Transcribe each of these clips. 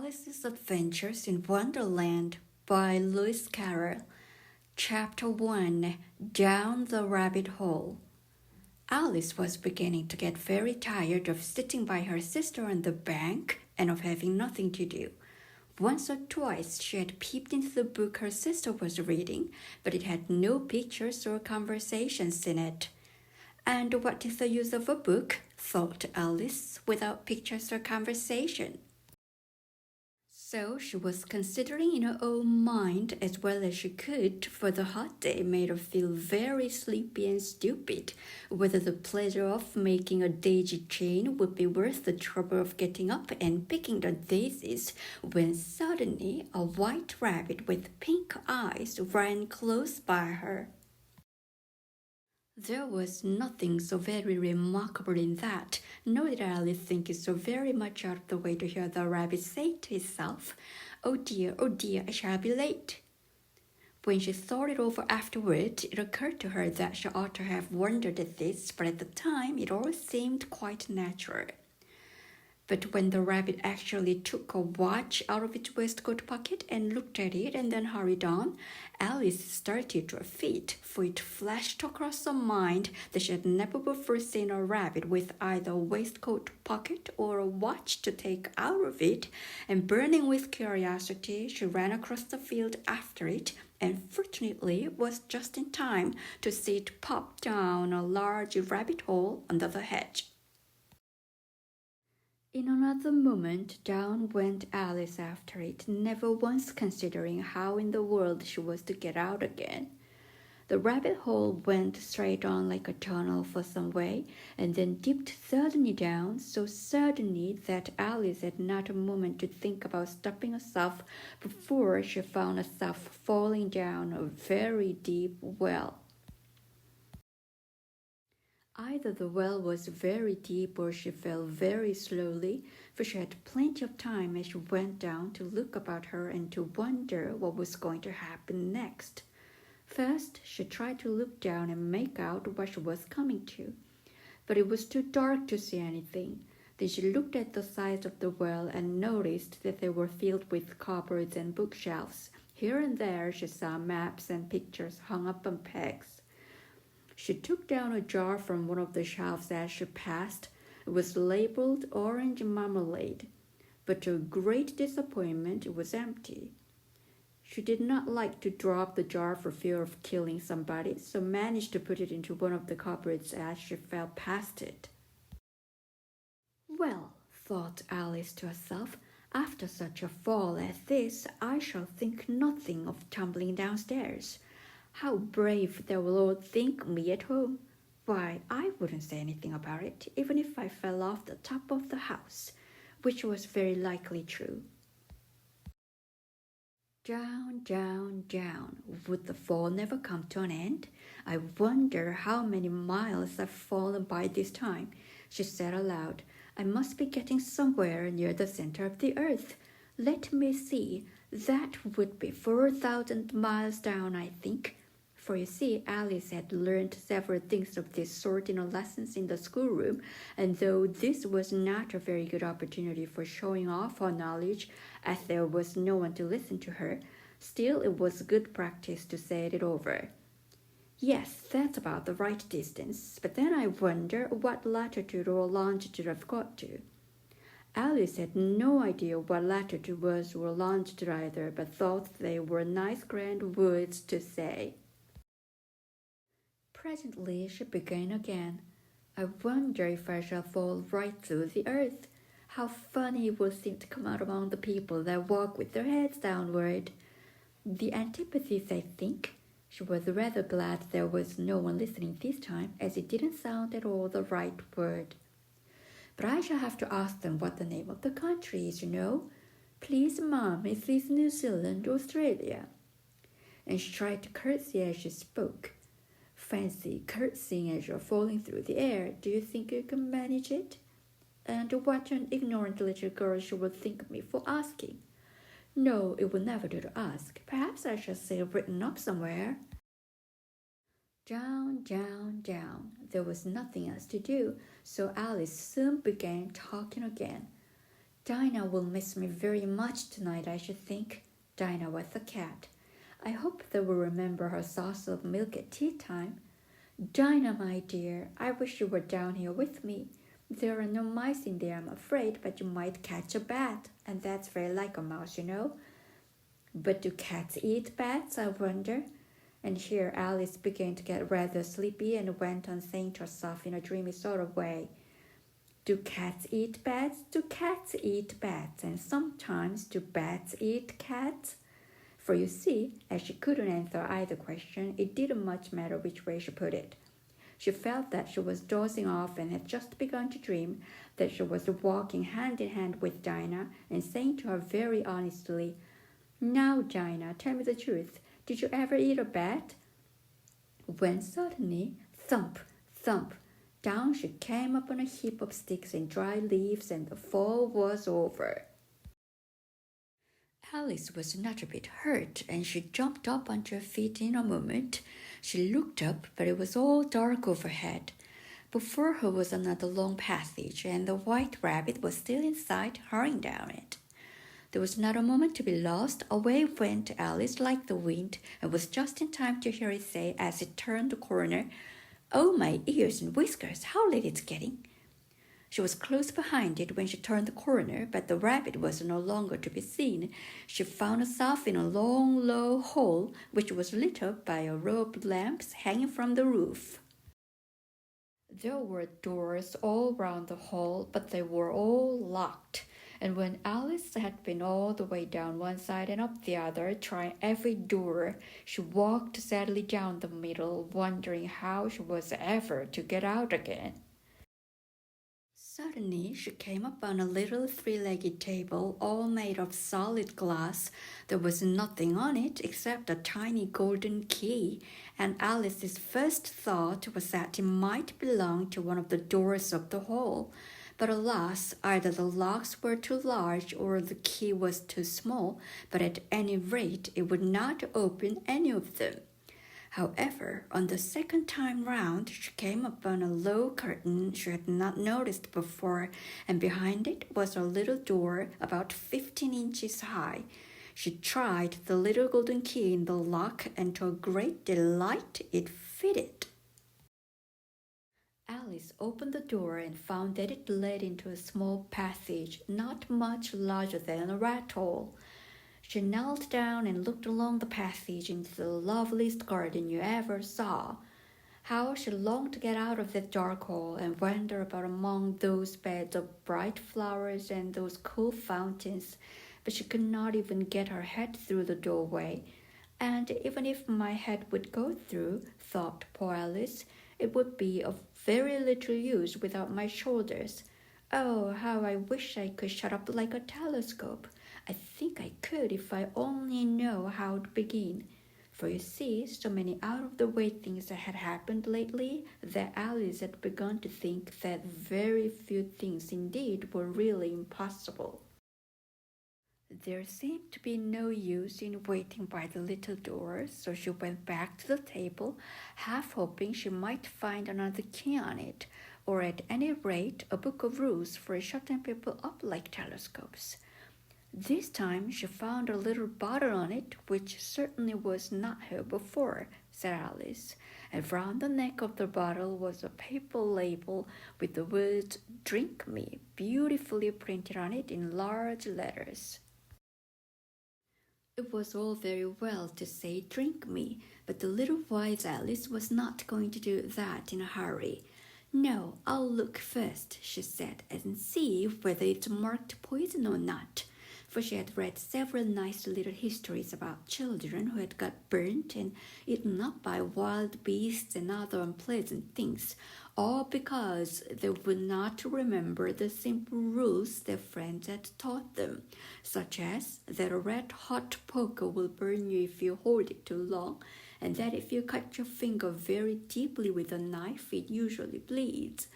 Alice's Adventures in Wonderland by Lewis Carroll. Chapter 1 Down the Rabbit Hole. Alice was beginning to get very tired of sitting by her sister on the bank and of having nothing to do. Once or twice she had peeped into the book her sister was reading, but it had no pictures or conversations in it. And what is the use of a book, thought Alice, without pictures or conversation? So she was considering in her own mind as well as she could, for the hot day made her feel very sleepy and stupid, whether the pleasure of making a daisy chain would be worth the trouble of getting up and picking the daisies, when suddenly a white rabbit with pink eyes ran close by her. There was nothing so very remarkable in that, nor did Alice think it so very much out of the way to hear the rabbit say to itself, oh dear, I shall be late." When she thought it over afterward, it occurred to her that she ought to have wondered at this, but at the time it all seemed quite natural. But when the rabbit actually took a watch out of its waistcoat pocket and looked at it and then hurried on, Alice started to her feet, for it flashed across her mind that she had never before seen a rabbit with either a waistcoat pocket or a watch to take out of it, and burning with curiosity, she ran across the field after it, and fortunately was just in time to see it pop down a large rabbit hole under the hedge. In another moment, down went Alice after it, never once considering how in the world she was to get out again. The rabbit hole went straight on like a tunnel for some way, and then dipped suddenly down, so suddenly that Alice had not a moment to think about stopping herself before she found herself falling down a very deep well. Either the well was very deep or she fell very slowly, for she had plenty of time as she went down to look about her and to wonder what was going to happen next. First, she tried to look down and make out what she was coming to, but it was too dark to see anything. Then she looked at the sides of the well and noticed that they were filled with cupboards and bookshelves. Here and there she saw maps and pictures hung up on pegs. She took down a jar from one of the shelves as she passed. It was labeled orange marmalade, but to her great disappointment it was empty. She did not like to drop the jar for fear of killing somebody, so managed to put it into one of the cupboards as she fell past it. Well, thought Alice to herself, after such a fall as this, I shall think nothing of tumbling downstairs. How brave they will all think me at home. Why, I wouldn't say anything about it, even if I fell off the top of the house, which was very likely true. Down, down, down. Would the fall never come to an end? I wonder how many miles I've fallen by this time, she said aloud. I must be getting somewhere near the center of the earth. Let me see. That would be 4,000 miles down, I think. For you see, Alice had learned several things of this sort in her lessons in the schoolroom, and though this was not a very good opportunity for showing off her knowledge, as there was no one to listen to her, still it was good practice to say it over. Yes, that's about the right distance, but then I wonder what latitude or longitude I've got to. Alice had no idea what latitude was or longitude either, but thought they were nice grand words to say. Presently she began again. I wonder if I shall fall right through the earth. How funny it will seem to come out among the people that walk with their heads downward. The antipathies, I think. She was rather glad there was no one listening this time, as it didn't sound at all the right word. But I shall have to ask them what the name of the country is, you know. Please, Mum, is this New Zealand or Australia? And she tried to curtsy as she spoke. Fancy curtsying as you're falling through the air. Do you think you can manage it? And what an ignorant little girl she would think me for asking. No, it will never do to ask. Perhaps I shall see it written up somewhere. Down, down, down. There was nothing else to do, so Alice soon began talking again. Dinah will miss me very much tonight, I should think. Dinah was the cat. I hope they will remember her sauce of milk at tea time. Dinah, my dear, I wish you were down here with me. There are no mice in there, I'm afraid, but you might catch a bat, and that's very like a mouse, you know. But do cats eat bats, I wonder? And here Alice began to get rather sleepy and went on saying to herself in a dreamy sort of way, do cats eat bats? Do cats eat bats? And sometimes do bats eat cats? For you see, as she couldn't answer either question, it didn't much matter which way she put it. She felt that she was dozing off and had just begun to dream that she was walking hand in hand with Dinah and saying to her very honestly, now, Dinah, tell me the truth. Did you ever eat a bat? When suddenly, thump, thump, down she came upon a heap of sticks and dry leaves, and the fall was over. Alice was not a bit hurt, and she jumped up onto her feet in a moment. She looked up, but it was all dark overhead. Before her was another long passage, and the white rabbit was still in sight, hurrying down it. There was not a moment to be lost. Away went Alice like the wind, and was just in time to hear it say as it turned the corner, "Oh, my ears and whiskers, how late it's getting!" She was close behind it when she turned the corner, but the rabbit was no longer to be seen. She found herself in a long, low hall, which was lit up by a row of lamps hanging from the roof. There were doors all round the hall, but they were all locked. And when Alice had been all the way down one side and up the other, trying every door, she walked sadly down the middle, wondering how she was ever to get out again. Suddenly, she came upon a little three-legged table, all made of solid glass. There was nothing on it except a tiny golden key, and Alice's first thought was that it might belong to one of the doors of the hall. But alas, either the locks were too large or the key was too small, but at any rate it would not open any of them. However, on the second time round, she came upon a low curtain she had not noticed before, and behind it was a little door about 15 inches high. She tried the little golden key in the lock, and to her great delight, it fitted. Alice opened the door and found that it led into a small passage, not much larger than a rat hole. She knelt down and looked along the passage into the loveliest garden you ever saw. How she longed to get out of that dark hole and wander about among those beds of bright flowers and those cool fountains, but she could not even get her head through the doorway. And even if my head would go through, thought poor Alice, it would be of very little use without my shoulders. Oh, how I wish I could shut up like a telescope. I think I could if I only know how to begin. For you see, so many out-of-the-way things had happened lately that Alice had begun to think that very few things indeed were really impossible. There seemed to be no use in waiting by the little door, so she went back to the table, half hoping she might find another key on it, or at any rate a book of rules for shutting people up like telescopes. This time she found a little bottle on it, which certainly was not here before, said Alice, and round the neck of the bottle was a paper label with the words "Drink Me" beautifully printed on it in large letters. It was all very well to say "drink me," but the little wise Alice was not going to do that in a hurry. "No, I'll look first," she said, "and see whether it's marked poison or not." For she had read several nice little histories about children who had got burnt and eaten up by wild beasts and other unpleasant things, all because they would not remember the simple rules their friends had taught them, such as that a red-hot poker will burn you if you hold it too long, and that if you cut your finger very deeply with a knife, it usually bleeds.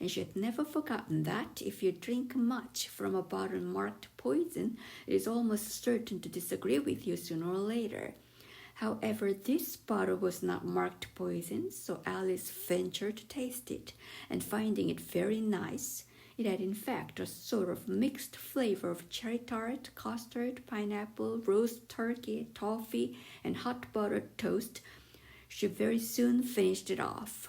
And she had never forgotten that if you drink much from a bottle marked poison, it is almost certain to disagree with you sooner or later. However, this bottle was not marked poison, so Alice ventured to taste it, and finding it very nice, It had in fact a sort of mixed flavor of cherry tart, custard, pineapple, roast turkey, toffee, and hot buttered toast. She very soon finished it off.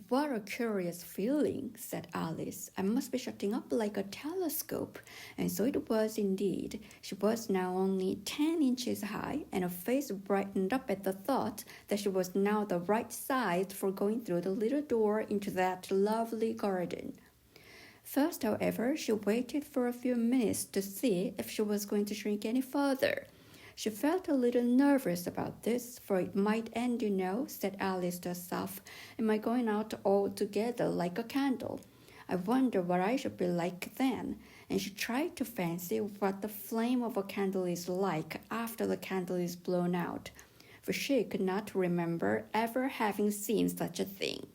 "What a curious feeling," said Alice. "I must be shutting up like a telescope." And so it was indeed. She was now only 10 inches high, and her face brightened up at the thought that she was now the right size for going through the little door into that lovely garden. First, however, she waited for a few minutes to see if she was going to shrink any further. She felt a little nervous about this, for it might end, said Alice to herself. "Am I going out altogether like a candle? I wonder what I should be like then." And she tried to fancy what the flame of a candle is like after the candle is blown out, for she could not remember ever having seen such a thing.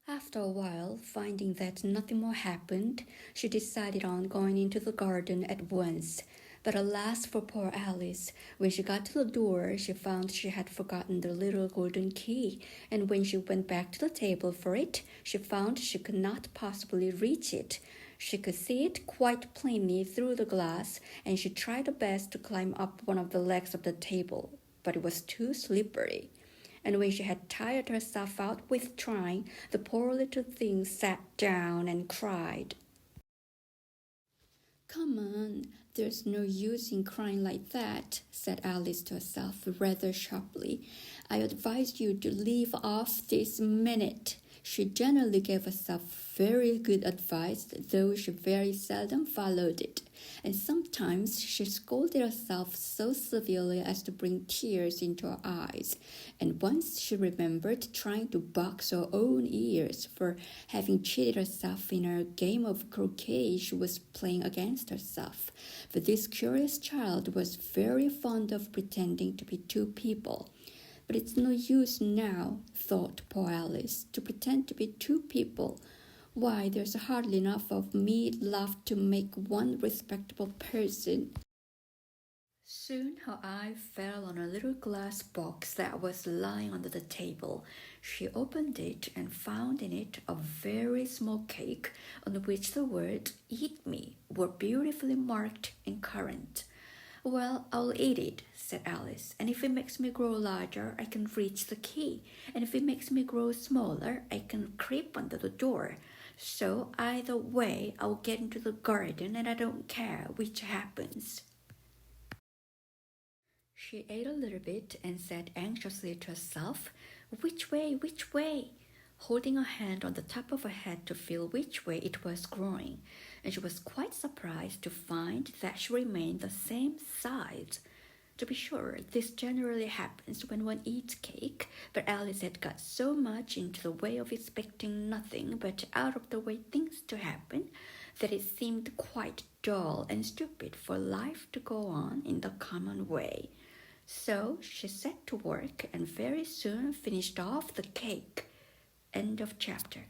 After a while, finding that nothing more happened, she decided on going into the garden at once. But alas for poor Alice, when she got to the door, she found she had forgotten the little golden key, and when she went back to the table for it, she found she could not possibly reach it. She could see it quite plainly through the glass, and she tried her best to climb up one of the legs of the table, but it was too slippery. And when she had tired herself out with trying, the poor little thing sat down and cried. "Come on, there's no use in crying like that," said Alice to herself rather sharply. "I advise you to leave off this minute." She generally gave herself very good advice, though she very seldom followed it, and sometimes she scolded herself so severely as to bring tears into her eyes. And once she remembered trying to box her own ears for having cheated herself in a game of croquet she was playing against herself. For this curious child was very fond of pretending to be two people. "But it's no use now," thought poor Alice, "to pretend to be two people. Why, there's hardly enough of me left to make one respectable person." Soon her eye fell on a little glass box that was lying under the table. She opened it and found in it a very small cake on which the words "Eat me" were beautifully marked in currant. "Well, I'll eat it," said Alice, "and if it makes me grow larger, I can reach the key, and if it makes me grow smaller, I can creep under the door. So either way, I'll get into the garden, and I don't care which happens." She ate a little bit and said anxiously to herself, "Which way, which way?" holding her hand on the top of her head to feel which way it was growing, and she was quite surprised to find that she remained the same size. To be sure, this generally happens when one eats cake, but Alice had got so much into the way of expecting nothing but out-of-the-way things to happen that it seemed quite dull and stupid for life to go on in the common way. So she set to work and very soon finished off the cake. End of chapter.